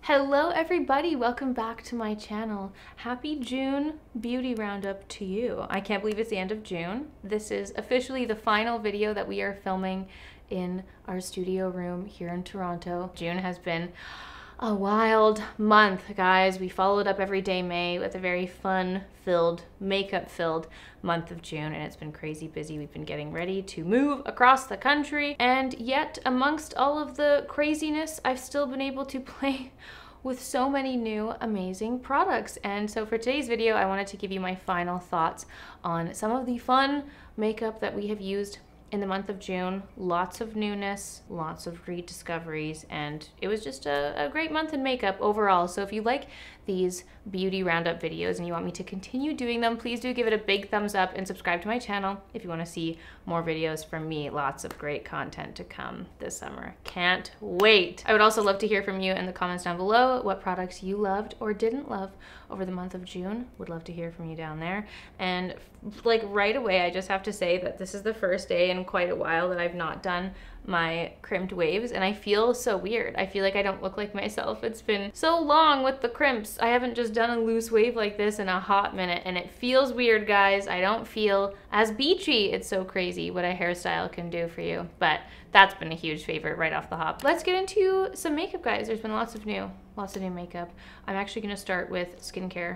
Hello everybody, welcome back to my channel. Happy June beauty roundup to you. I can't believe it's the end of June. This is officially the final video that we are filming in our studio room here in Toronto. June has been a wild month, guys. We followed up every day May with a very fun-filled, makeup-filled month of June, and it's been crazy busy. We've been getting ready to move across the country, and yet amongst all of the craziness, I've still been able to play with so many new amazing products. And so for today's video, I wanted to give you my final thoughts on some of the fun makeup that we have used in the month of June. Lots of newness, lots of rediscoveries, and it was just a great month in makeup overall. So if you like these beauty roundup videos and you want me to continue doing them, please do give it a big thumbs up and subscribe to my channel if you want to see more videos from me. Lots of great content to come this summer. Can't wait. I would also love to hear from you in the comments down below what products you loved or didn't love over the month of June. Would love to hear from you down there. And like right away, I just have to say that this is the first day in quite a while that I've not done my crimped waves, and I feel so weird. I feel like I don't look like myself. It's been so long with the crimps. I haven't just done a loose wave like this in a hot minute, and it feels weird, guys. I don't feel as beachy. It's so crazy what a hairstyle can do for you, but that's been a huge favorite right off the hop. Let's get into some makeup, guys. There's been lots of new makeup. I'm actually gonna start with skincare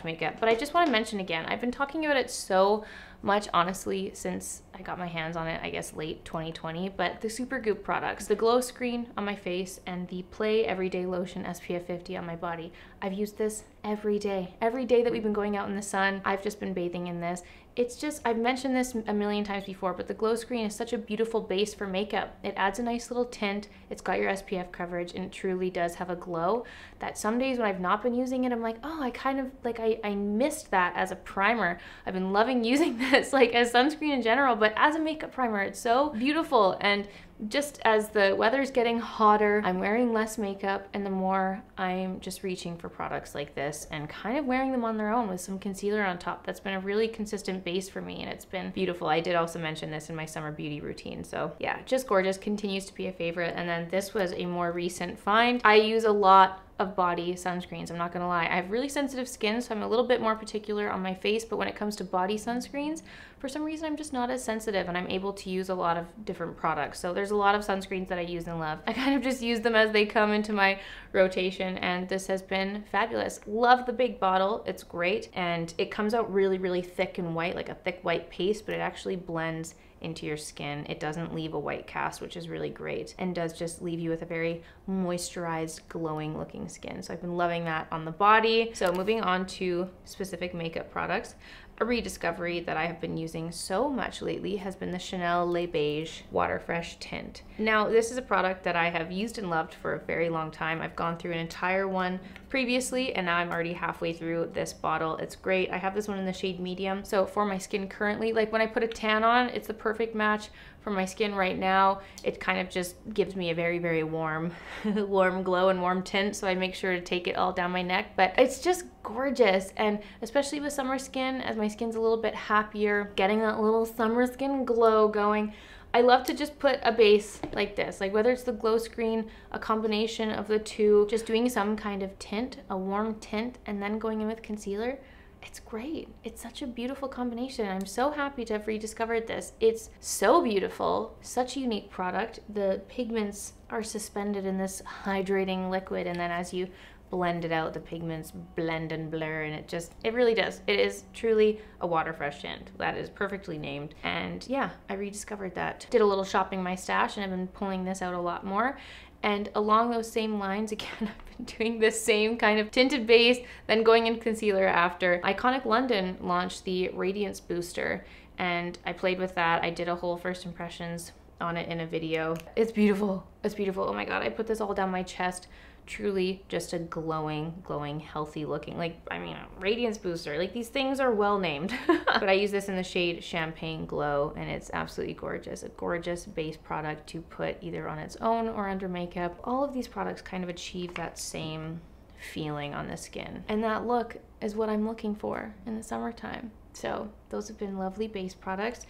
/ makeup, but I just wanna mention again, I've been talking about it so much, honestly, since I got my hands on it, I guess late 2020, but the SUPERGOOP products, the Glowscreen on my face and the Play Everyday Lotion SPF 50 on my body. I've used this every day. Every day that we've been going out in the sun, I've just been bathing in this. It's just, I've mentioned this a million times before, but the Glowscreen is such a beautiful base for makeup. It adds a nice little tint, it's got your SPF coverage, and it truly does have a glow that some days when I've not been using it, I'm like, oh, I kind of, like, I missed that as a primer. I've been loving using this, like, as sunscreen in general, but as a makeup primer, it's so beautiful. And just as the weather's getting hotter, I'm wearing less makeup, and the more I'm just reaching for products like this and kind of wearing them on their own with some concealer on top. That's been a really consistent base for me, and it's been beautiful. I did also mention this in my summer beauty routine. So yeah, just gorgeous, continues to be a favorite. And then this was a more recent find. I use a lot of body sunscreens, I'm not gonna lie. I have really sensitive skin, so I'm a little bit more particular on my face, but when it comes to body sunscreens, for some reason I'm just not as sensitive, and I'm able to use a lot of different products. So there's a lot of sunscreens that I use and love. I kind of just use them as they come into my rotation, and this has been fabulous. Love the big bottle, it's great, and it comes out really, really thick and white, like a thick white paste, but it actually blends into your skin. It doesn't leave a white cast, which is really great, and does just leave you with a very moisturized, glowing looking skin. So I've been loving that on the body. So moving on to specific makeup products, a rediscovery that I have been using so much lately has been the Chanel Les Beiges Water Fresh Tint. Now, this is a product that I have used and loved for a very long time. I've gone through an entire one previously, and now I'm already halfway through this bottle. It's great. I have this one in the shade medium. So for my skin currently, like when I put a tan on, it's the perfect match for my skin right now. It kind of just gives me a very, very warm, warm glow and warm tint. So I make sure to take it all down my neck, but it's just gorgeous. And especially with summer skin, as my skin's a little bit happier, getting that little summer skin glow going, I love to just put a base like this, like whether it's the Glowscreen, a combination of the two, just doing some kind of tint, a warm tint, and then going in with concealer. It's great. It's such a beautiful combination. I'm so happy to have rediscovered this. It's so beautiful, such a unique product. The pigments are suspended in this hydrating liquid, and then as you blend it out, the pigments blend and blur, and it really does. It is truly a water fresh tint. That is perfectly named. And yeah, I rediscovered that. Did a little shopping my stash, and I've been pulling this out a lot more. And along those same lines, again, I've been doing this same kind of tinted base, then going in concealer after. Iconic London launched the Radiance Booster, and I played with that. I did a whole first impressions on it in a video. It's beautiful. It's beautiful. Oh my God, I put this all down my chest. Truly just a glowing, healthy looking, like, I mean, a Radiance Booster. Like, these things are well named. But I use this in the shade Champagne Glow, and it's absolutely gorgeous. A gorgeous base product to put either on its own or under makeup. All of these products kind of achieve that same feeling on the skin. And that look is what I'm looking for in the summertime. So those have been lovely base products.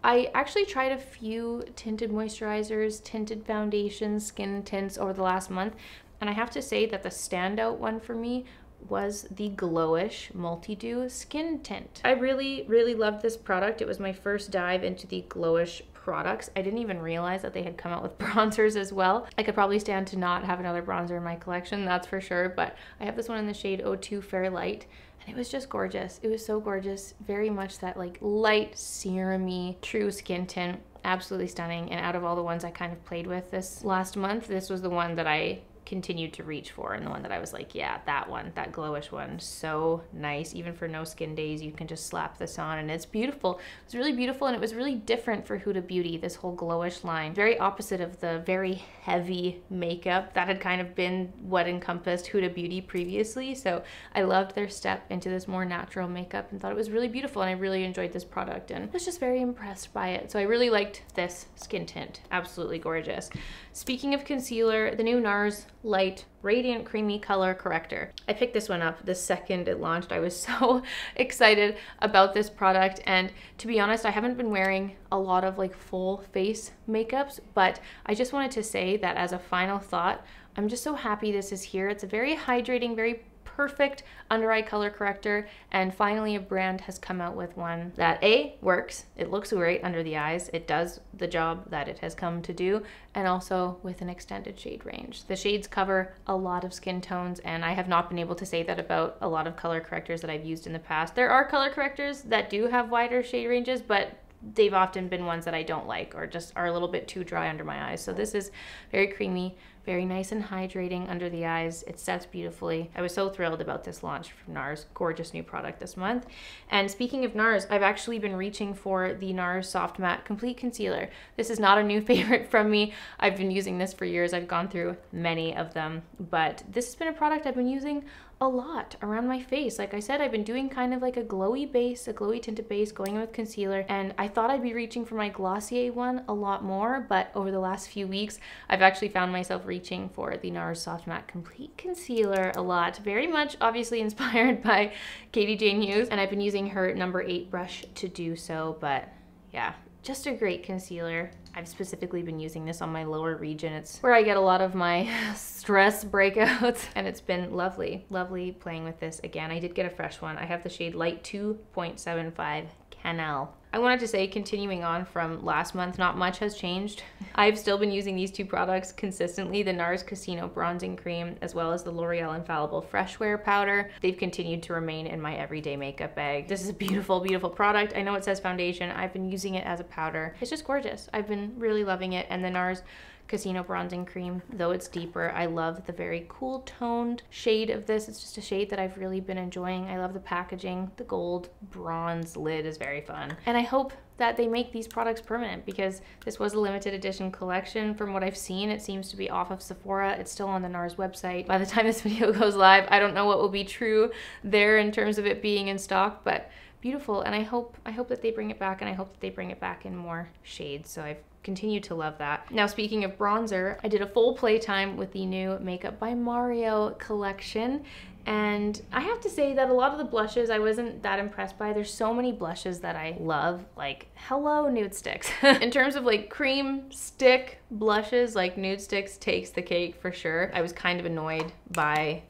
I actually tried a few tinted moisturizers, tinted foundations, skin tints over the last month. And I have to say that the standout one for me was the Glowish Multidew Skin Tint. I really, really loved this product. It was my first dive into the Glowish products. I didn't even realize that they had come out with bronzers as well. I could probably stand to not have another bronzer in my collection, that's for sure, but I have this one in the shade 02 Fair Light, and it was just gorgeous. It was so gorgeous. Very much that like light, serum-y, true skin tint. Absolutely stunning. And out of all the ones I kind of played with this last month, this was the one that I continued to reach for, and the one that I was like, yeah, that one, that Glowish one, so nice. Even for no skin days, you can just slap this on and it's beautiful. It's really beautiful, and it was really different for Huda Beauty, this whole Glowish line. Very opposite of the very heavy makeup that had kind of been what encompassed Huda Beauty previously. So I loved their step into this more natural makeup and thought it was really beautiful, and I really enjoyed this product and was just very impressed by it. So I really liked this skin tint. Absolutely gorgeous. Speaking of concealer, the new NARS Light Radiant Creamy Color Corrector. I picked this one up the second it launched. I was so excited about this product, and to be honest, I haven't been wearing a lot of like full face makeups, but I just wanted to say that as a final thought, I'm just so happy this is here. It's a very hydrating, very perfect under eye color corrector, and finally a brand has come out with one that A, works, it looks great under the eyes, it does the job that it has come to do, and also with an extended shade range. The shades cover a lot of skin tones, and I have not been able to say that about a lot of color correctors that I've used in the past. There are color correctors that do have wider shade ranges, but they've often been ones that I don't like or just are a little bit too dry under my eyes. So this is very creamy, very nice and hydrating under the eyes. It sets beautifully. I was so thrilled about this launch from NARS. Gorgeous new product this month. And speaking of NARS, I've actually been reaching for the NARS Soft Matte Complete Concealer. This is not a new favorite from me. I've been using this for years. I've gone through many of them, but this has been a product I've been using a lot around my face. Like I said, I've been doing kind of like a glowy base, a glowy tinted base, going in with concealer, and I thought I'd be reaching for my Glossier one a lot more, but over the last few weeks, I've actually found myself reaching for the NARS Soft Matte Complete Concealer a lot. Very much obviously inspired by Katie Jane Hughes, and I've been using her number 8 brush to do so, but yeah, just a great concealer. I've specifically been using this on my lower region. It's where I get a lot of my stress breakouts, and it's been lovely, lovely playing with this again. I did get a fresh one. I have the shade Light 2.75 Cannelle. I wanted to say, continuing on from last month, not much has changed. I've still been using these two products consistently, the NARS Casino Bronzing Cream as well as the L'Oreal Infallible Fresh Wear Powder. They've continued to remain in my everyday makeup bag. This is a beautiful, beautiful product. I know it says foundation. I've been using it as a powder. It's just gorgeous. I've been really loving it. And the NARS Casino Bronzing Cream, though it's deeper, I love the very cool toned shade of this. It's just a shade that I've really been enjoying. I love the packaging. The gold bronze lid is very fun. And I hope that they make these products permanent, because this was a limited edition collection. From what I've seen, it seems to be off of Sephora. It's still on the NARS website. By the time this video goes live, I don't know what will be true there in terms of it being in stock, but beautiful. And I hope that they bring it back, and I hope that they bring it back in more shades. So I've continued to love that. Now, speaking of bronzer, I did a full playtime with the new Makeup by Mario collection, and I have to say that a lot of the blushes I wasn't that impressed by. There's so many blushes that I love, like hello Nudestix. In terms of like cream stick blushes, like Nudestix takes the cake for sure. I was kind of annoyed by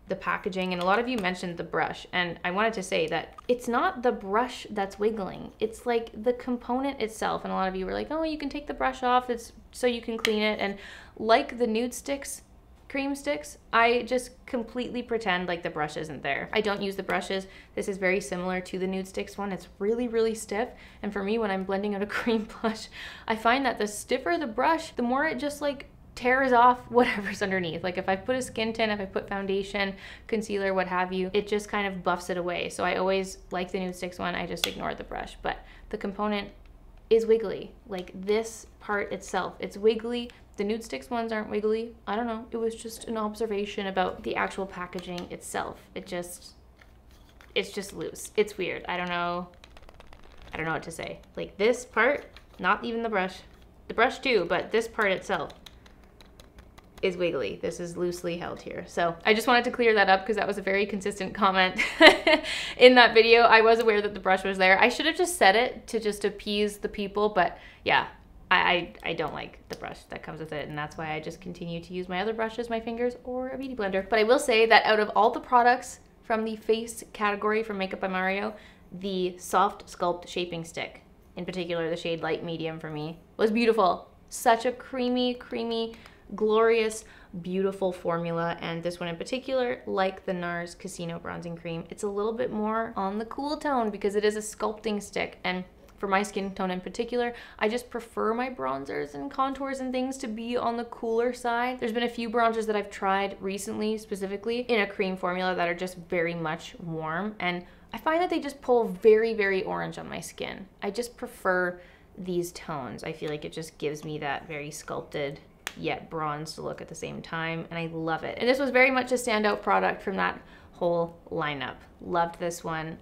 the packaging, and a lot of you mentioned the brush, and I wanted to say that it's not the brush that's wiggling, it's like the component itself. And a lot of you were like, oh, you can take the brush off, it's so you can clean it. And like the Nudestix cream sticks, I just completely pretend like the brush isn't there. I don't use the brushes. This is very similar to the Nudestix one. It's really, really stiff, and for me, when I'm blending out a cream blush, I find that the stiffer the brush, the more it just like tears off whatever's underneath. Like if I put a skin tint, if I put foundation, concealer, what have you, it just kind of buffs it away. So I always, like the Nudestix one, I just ignore the brush. But the component is wiggly. Like this part itself, it's wiggly. The Nudestix ones aren't wiggly. I don't know. It was just an observation about the actual packaging itself. It's just loose. It's weird. I don't know what to say. Like this part, not even the brush too, but this part itself is wiggly. This is loosely held here. So I just wanted to clear that up, because that was a very consistent comment in that video. I was aware that the brush was there. I should have just said it to just appease the people, but yeah, I don't like the brush that comes with it, and that's why I just continue to use my other brushes, my fingers, or a beauty blender. But I will say that out of all the products from the face category from Makeup by Mario, the Soft Sculpt Shaping Stick, in particular the shade Light Medium for me, was beautiful. Such a creamy, glorious, beautiful formula. And this one in particular, like the NARS Casino Bronzing Cream, it's a little bit more on the cool tone because it is a sculpting stick. And for my skin tone in particular, I just prefer my bronzers and contours and things to be on the cooler side. There's been a few bronzers that I've tried recently, specifically in a cream formula, that are just very much warm, and I find that they just pull very orange on my skin. I just prefer these tones. I feel like it just gives me that very sculpted yet bronzed look at the same time, and I love it. And this was very much a standout product from that whole lineup. Loved this one.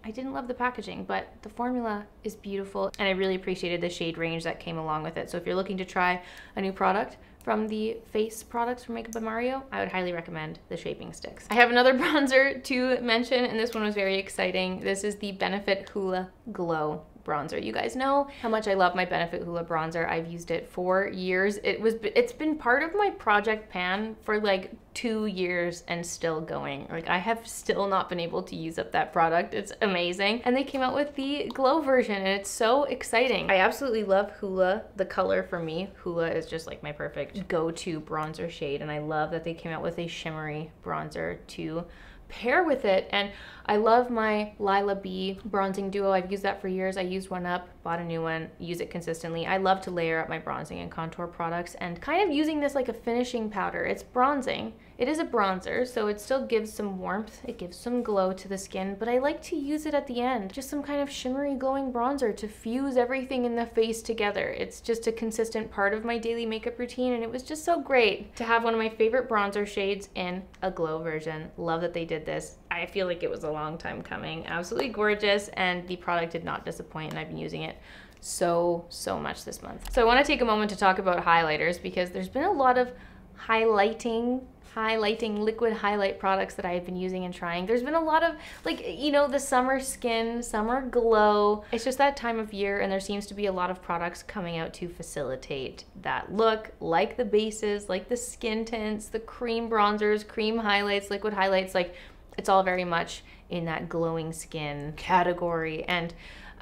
I didn't love the packaging, but the formula is beautiful, and I really appreciated the shade range that came along with it. So if you're looking to try a new product from the face products from Makeup by Mario, I would highly recommend the shaping sticks. I have another bronzer to mention, and this one was very exciting. This is the Benefit Hoola Glow bronzer. You guys know how much I love my Benefit Hoola bronzer. I've used it for years. It's been part of my project pan for like 2 years and still going. Like, I have still not been able to use up that product. It's amazing. And they came out with the glow version, and it's so exciting. I absolutely love Hoola. The color for me, Hoola is just like my perfect go-to bronzer shade, and I love that they came out with a shimmery bronzer to pair with it. And I love my Lila B bronzing duo. I've used that for years. I used one up, bought a new one, use it consistently. I love to layer up my bronzing and contour products, and kind of using this like a finishing powder. It's bronzing. It is a bronzer, so it still gives some warmth. It gives some glow to the skin, but I like to use it at the end. Just some kind of shimmery glowing bronzer to fuse everything in the face together. It's just a consistent part of my daily makeup routine, and it was just so great to have one of my favorite bronzer shades in a glow version. Love that they did this. I feel like it was a long time coming. Absolutely gorgeous, and the product did not disappoint, and I've been using it so much this month. So I want to take a moment to talk about highlighters, because there's been a lot of highlighting liquid highlight products that I've been using and trying. There's been a lot of, like, you know, the summer skin, summer glow. It's just that time of year, and there seems to be a lot of products coming out to facilitate that look, like the bases, like the skin tints, the cream bronzers, cream highlights, liquid highlights. Like, it's all very much in that glowing skin category. And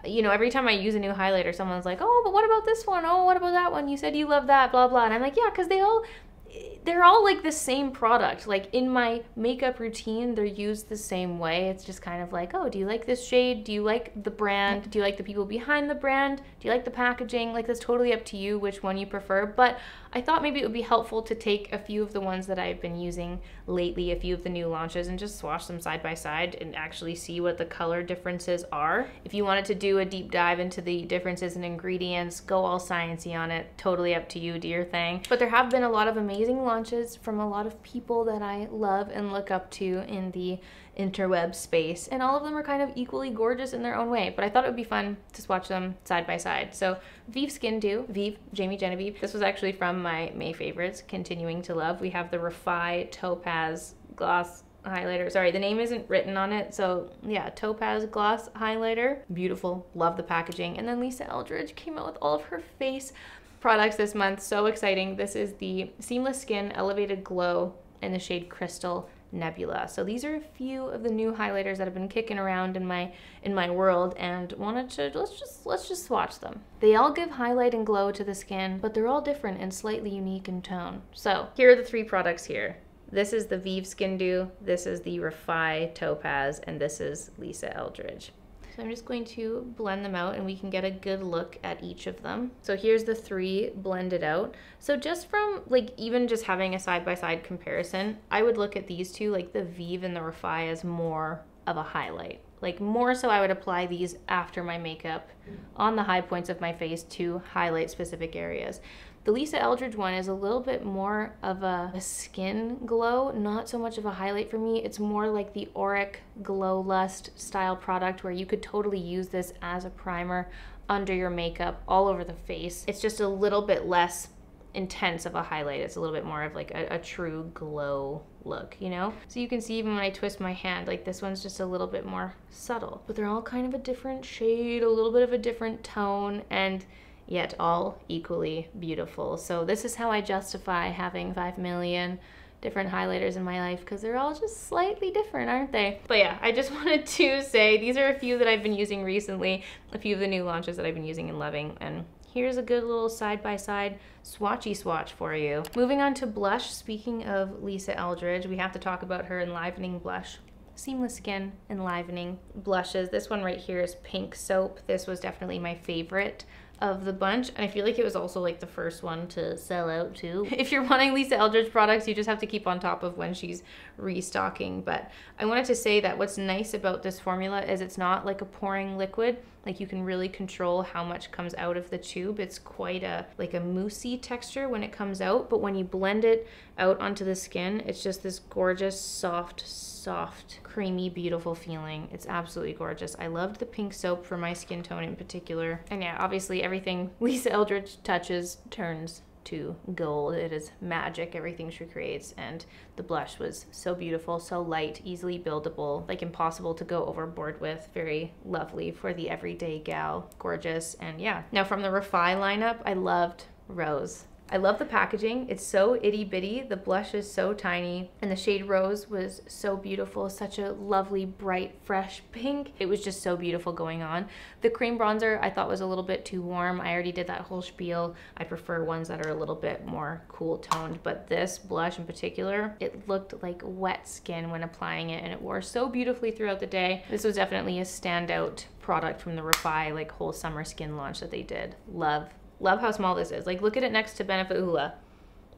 you know, every time I use a new highlighter, someone's like, oh, but what about this one? Oh, what about that one? You said you love that, blah, blah. And I'm like, yeah, because they're all like the same product. Like, in my makeup routine, they're used the same way. It's just kind of like, oh, do you like this shade? Do you like the brand? Do you like the people behind the brand? Do you like the packaging? Like, that's totally up to you which one you prefer. But I thought maybe it would be helpful to take a few of the ones that I've been using lately, a few of the new launches, and just swatch them side by side and actually see what the color differences are. If you wanted to do a deep dive into the differences in ingredients, go all sciencey on it. Totally up to you, do your thing. But there have been a lot of amazing launches from a lot of people that I love and look up to in the interweb space, and all of them are kind of equally gorgeous in their own way, but I thought it would be fun to swatch them side by side. So VIEVE Skin Dew, VIEVE Jamie Genevieve. This was actually from my May favorites, continuing to love. We have the REFY Topaz Gloss highlighter. Sorry, the name isn't written on it, so yeah, Topaz Gloss highlighter. Beautiful, love the packaging. And then Lisa Eldridge came out with all of her face products this month. So exciting. This is the Seamless Skin Elevated Glow in the shade Crystal Nebula. So these are a few of the new highlighters that have been kicking around in my world, and wanted to let's just swatch them. They all give highlight and glow to the skin, but they're all different and slightly unique in tone. So here are the three products here. This is the VIEVE Skin Dew, this is the REFY Topaz, and this is Lisa Eldridge. So I'm just going to blend them out, and we can get a good look at each of them. So here's the three blended out. So just from, like, even just having a side-by-side comparison, I would look at these two, like the VIEVE and the REFY, as more of a highlight. Like, more so I would apply these after my makeup on the high points of my face to highlight specific areas. The Lisa Eldridge one is a little bit more of a skin glow, not so much of a highlight for me. It's more like the Auric Glow Lust style product, where you could totally use this as a primer under your makeup all over the face. It's just a little bit less intense of a highlight. It's a little bit more of like a true glow look, you know? So you can see even when I twist my hand, like, this one's just a little bit more subtle, but they're all kind of a different shade, a little bit of a different tone. And yet all equally beautiful. So this is how I justify having 5 million different highlighters in my life, because they're all just slightly different, aren't they? But yeah, I just wanted to say these are a few that I've been using recently, a few of the new launches that I've been using and loving, and here's a good little side-by-side swatchy swatch for you. Moving on to blush, speaking of Lisa Eldridge, we have to talk about her Enlivening blush. Seamless Skin Enlivening blushes. This one right here is Pink Soap. This was definitely my favorite of the bunch, and I feel like it was also like the first one to sell out too. If you're wanting Lisa Eldridge products, you just have to keep on top of when she's restocking. But I wanted to say that what's nice about this formula is it's not like a pouring liquid. Like, you can really control how much comes out of the tube. It's quite a like a moussey texture when it comes out, but when you blend it out onto the skin, it's just this gorgeous, soft, creamy, beautiful feeling. It's absolutely gorgeous. I loved the pink soap for my skin tone in particular. And yeah, obviously everything Lisa Eldridge touches turns to gold. It is magic, everything she creates, and the blush was so beautiful, so light, easily buildable, like impossible to go overboard with. Very lovely for the everyday gal. Gorgeous. And yeah, now from the REFY lineup, I loved Rose. I love the packaging. It's so itty bitty. The blush is so tiny, and the shade Rose was so beautiful. Such a lovely, bright, fresh pink. It was just so beautiful going on. The cream bronzer I thought was a little bit too warm. I already did that whole spiel. I prefer ones that are a little bit more cool toned, but this blush in particular, it looked like wet skin when applying it, and it wore so beautifully throughout the day. This was definitely a standout product from the REFY like whole summer skin launch that they did. Love how small this is. Like, look at it next to Benefit Hoola.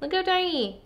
Look how tiny.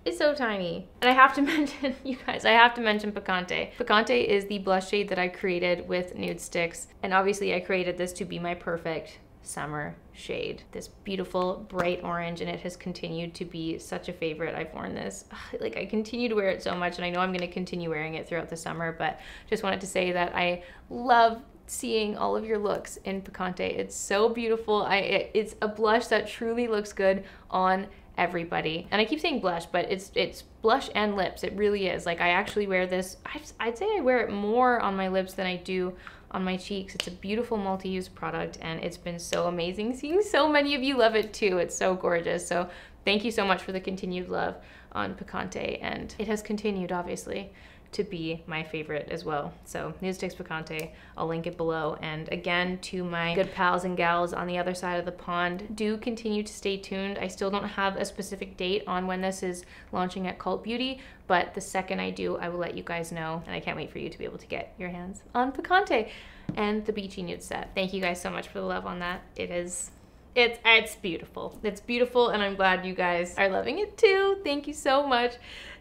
It's so tiny. And I have to mention, you guys, I have to mention Picante. Picante is the blush shade that I created with Nudestix. And obviously I created this to be my perfect summer shade. This beautiful bright orange, and it has continued to be such a favorite. I've worn this, like, I continue to wear it so much, and I know I'm gonna continue wearing it throughout the summer, but just wanted to say that I love seeing all of your looks in Picante. It's so beautiful. It's a blush that truly looks good on everybody. And I keep saying blush, but it's blush and lips. It really is. Like, I actually wear this, I'd say I wear it more on my lips than I do on my cheeks. It's a beautiful multi-use product, and it's been so amazing seeing so many of you love it too. It's so gorgeous. So thank you so much for the continued love on Picante, and it has continued, obviously, to be my favorite as well. So Nudestix Picante, I'll link it below. And again, to my good pals and gals on the other side of the pond, do continue to stay tuned. I still don't have a specific date on when this is launching at Cult Beauty, but the second I do, I will let you guys know. And I can't wait for you to be able to get your hands on Picante and the Beachy Nude set. Thank you guys so much for the love on that. It's beautiful. It's beautiful, and I'm glad you guys are loving it too. Thank you so much.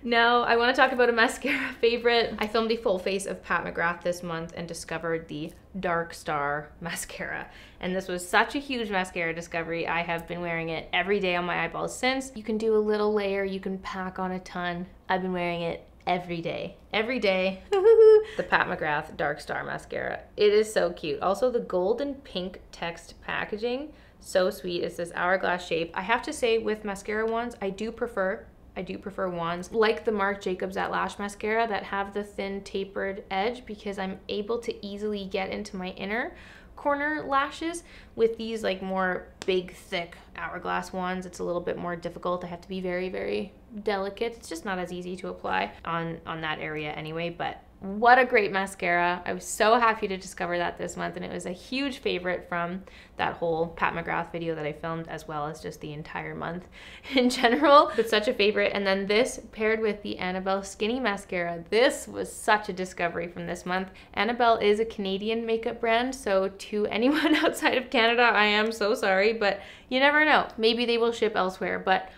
Now, I want to talk about a mascara favorite. I filmed a full face of Pat McGrath this month and discovered the Dark Star mascara. And this was such a huge mascara discovery. I have been wearing it every day on my eyeballs since. You can do a little layer, you can pack on a ton. I've been wearing it every day. Every day. The Pat McGrath Dark Star mascara. It is so cute. Also, the gold and pink text packaging, so sweet. It's this hourglass shape. I have to say, with mascara wands, I do prefer wands like the Marc Jacobs At Lash mascara that have the thin tapered edge, because I'm able to easily get into my inner corner lashes. With these like more big, thick hourglass wands, it's a little bit more difficult. I have to be very, very delicate. It's just not as easy to apply on that area anyway, but what a great mascara. I was so happy to discover that this month, and it was a huge favorite from that whole Pat McGrath video that I filmed, as well as just the entire month in general. It's such a favorite. And then this paired with the Annabelle Skinny Mascara. This was such a discovery from this month. Annabelle is a Canadian makeup brand, so to anyone outside of Canada, I am so sorry, but you never know. Maybe they will ship elsewhere, but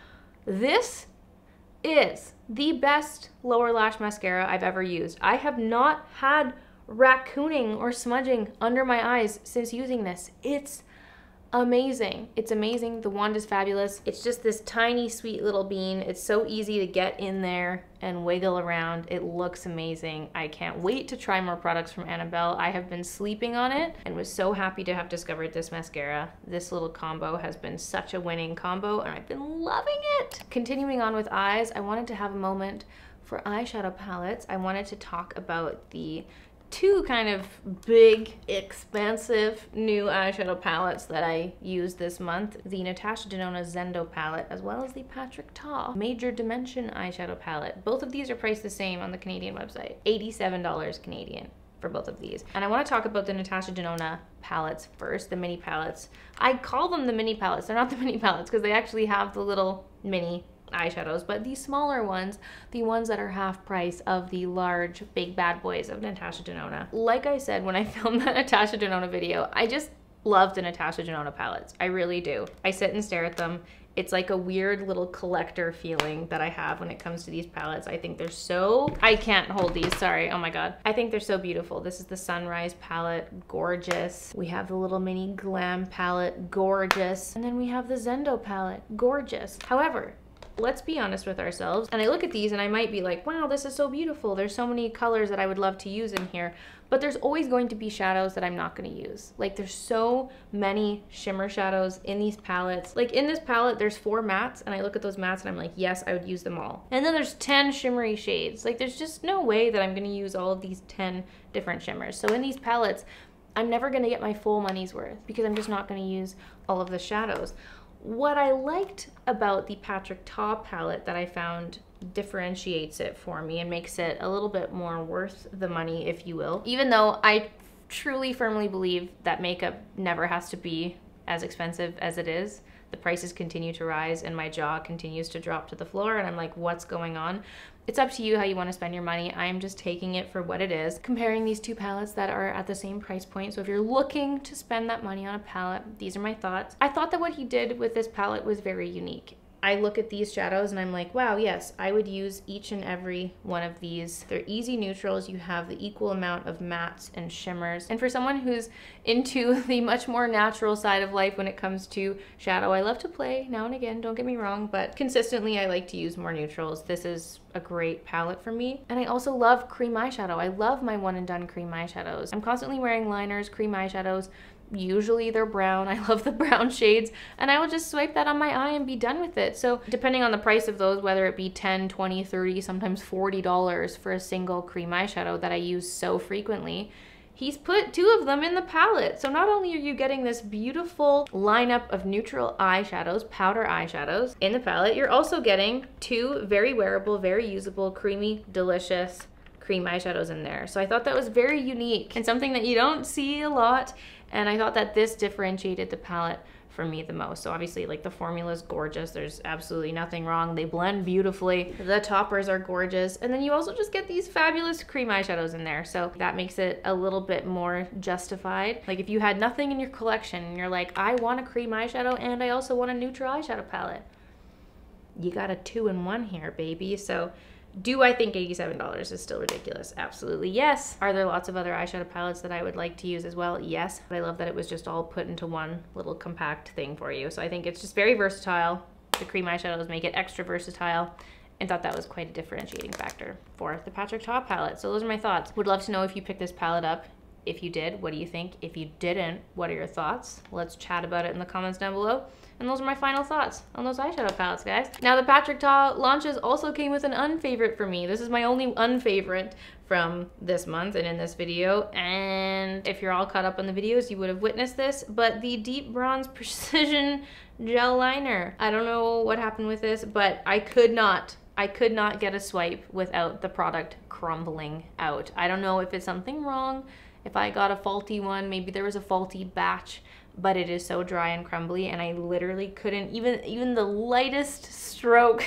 this is the best lower lash mascara I've ever used. I have not had raccooning or smudging under my eyes since using this. It's amazing. It's amazing. The wand is fabulous. It's just this tiny, sweet little bean. It's so easy to get in there and wiggle around. It looks amazing. I can't wait to try more products from Annabelle. I have been sleeping on it and was so happy to have discovered this mascara. This little combo has been such a winning combo, and I've been loving it. Continuing on with eyes, I wanted to have a moment for eyeshadow palettes. I wanted to talk about the two kind of big, expensive new eyeshadow palettes that I used this month. The Natasha Denona Zendo palette, as well as the Patrick Ta Major Dimension eyeshadow palette. Both of these are priced the same on the Canadian website, $87 Canadian for both of these. And I want to talk about the Natasha Denona palettes first, the mini palettes. I call them the mini palettes. They're not the mini palettes because they actually have the little mini eyeshadows, but these smaller ones, the ones that are half price of the large big bad boys of Natasha Denona. Like I said when I filmed that Natasha Denona video, I just love the Natasha Denona palettes. I really do. I sit and stare at them. It's like a weird little collector feeling that I have when it comes to these palettes. I think they're so, I can't hold these, sorry, oh my god. I think they're so beautiful. This is the Sunrise palette, gorgeous. We have the little mini Glam palette, gorgeous. And then we have the Zendo palette, gorgeous. However, let's be honest with ourselves. And I look at these and I might be like, wow, this is so beautiful. There's so many colors that I would love to use in here. But there's always going to be shadows that I'm not going to use. Like there's so many shimmer shadows in these palettes. Like in this palette, there's 4 mattes and I look at those mattes and I'm like, yes, I would use them all. And then there's 10 shimmery shades. Like there's just no way that I'm going to use all of these 10 different shimmers. So in these palettes, I'm never going to get my full money's worth because I'm just not going to use all of the shadows. What I liked about the Patrick Ta palette that I found differentiates it for me and makes it a little bit more worth the money, if you will. Even though I truly firmly believe that makeup never has to be as expensive as it is. The prices continue to rise and my jaw continues to drop to the floor and I'm like, what's going on? It's up to you how you want to spend your money. I am just taking it for what it is. Comparing these two palettes that are at the same price point. So if you're looking to spend that money on a palette, these are my thoughts. I thought that what he did with this palette was very unique. I look at these shadows and I'm like, wow, yes, I would use each and every one of these. They're easy neutrals. You have the equal amount of mattes and shimmers. And for someone who's into the much more natural side of life when it comes to shadow, I love to play now and again, don't get me wrong, but consistently I like to use more neutrals. This is a great palette for me. And I also love cream eyeshadow. I love my one and done cream eyeshadows. I'm constantly wearing liners, cream eyeshadows. Usually they're brown. I love the brown shades and I will just swipe that on my eye and be done with it. So depending on the price of those, whether it be 10, 20, 30, sometimes $40 for a single cream eyeshadow that I use so frequently, he's put 2 of them in the palette. So not only are you getting this beautiful lineup of neutral eyeshadows, powder eyeshadows in the palette, you're also getting 2 very wearable, very usable, creamy, delicious cream eyeshadows in there. So I thought that was very unique and something that you don't see a lot. And I thought that this differentiated the palette for me the most. So obviously like the formula is gorgeous. There's absolutely nothing wrong. They blend beautifully. The toppers are gorgeous. And then you also just get these fabulous cream eyeshadows in there. So that makes it a little bit more justified. Like if you had nothing in your collection and you're like, I want a cream eyeshadow and I also want a neutral eyeshadow palette. You got a 2-in-1 here, baby. So do I think $87 is still ridiculous? Absolutely yes. Are there lots of other eyeshadow palettes that I would like to use as well? Yes. But I love that it was just all put into one little compact thing for you. So I think it's just very versatile. The cream eyeshadows make it extra versatile and thought that was quite a differentiating factor for the Patrick Ta palette. So those are my thoughts. Would love to know if you picked this palette up. If you did, what do you think? If you didn't, what are your thoughts? Let's chat about it in the comments down below. And those are my final thoughts on those eyeshadow palettes, guys. Now the Patrick Ta launches also came with an unfavorite for me. This is my only unfavorite from this month and in this video. And if you're all caught up on the videos, you would have witnessed this, but the Deep Bronze Precision Gel Liner. I don't know what happened with this, but I could not get a swipe without the product crumbling out. I don't know if it's something wrong, if I got a faulty one, maybe there was a faulty batch, but it is so dry and crumbly and I literally couldn't, even the lightest stroke,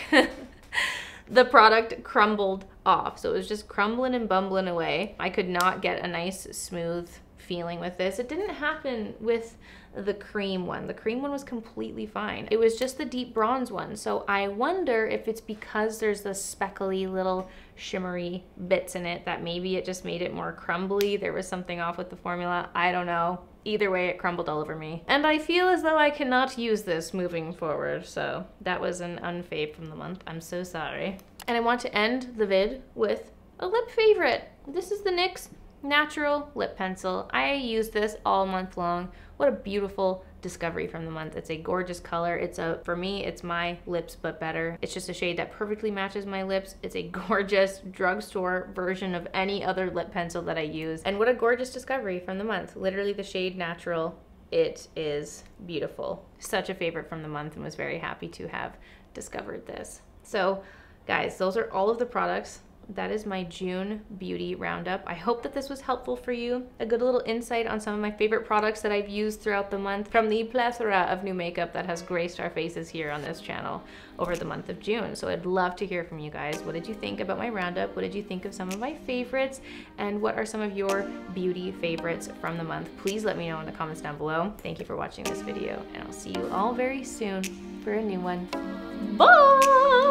the product crumbled off. So it was just crumbling and bumbling away. I could not get a nice smooth feeling with this. It didn't happen with the cream one. The cream one was completely fine. It was just the deep bronze one. So I wonder if it's because there's the speckly little shimmery bits in it that maybe it just made it more crumbly. There was something off with the formula. I don't know. Either way, it crumbled all over me. And I feel as though I cannot use this moving forward. So that was an unfave from the month. I'm so sorry. And I want to end the vid with a lip favorite. This is the NYX Natural Lip Pencil. I use this all month long. What a beautiful discovery from the month. It's a gorgeous color. For me, it's my lips but better. It's just a shade that perfectly matches my lips. It's a gorgeous drugstore version of any other lip pencil that I use. And what a gorgeous discovery from the month. Literally the shade Natural. It is beautiful. Such a favorite from the month, and was very happy to have discovered this. So guys, those are all of the products. That is my June beauty roundup. I hope that this was helpful for you. A good little insight on some of my favorite products that I've used throughout the month from the plethora of new makeup that has graced our faces here on this channel over the month of June. So I'd love to hear from you guys. What did you think about my roundup? What did you think of some of my favorites? And what are some of your beauty favorites from the month? Please let me know in the comments down below. Thank you for watching this video, and I'll see you all very soon for a new one. Bye!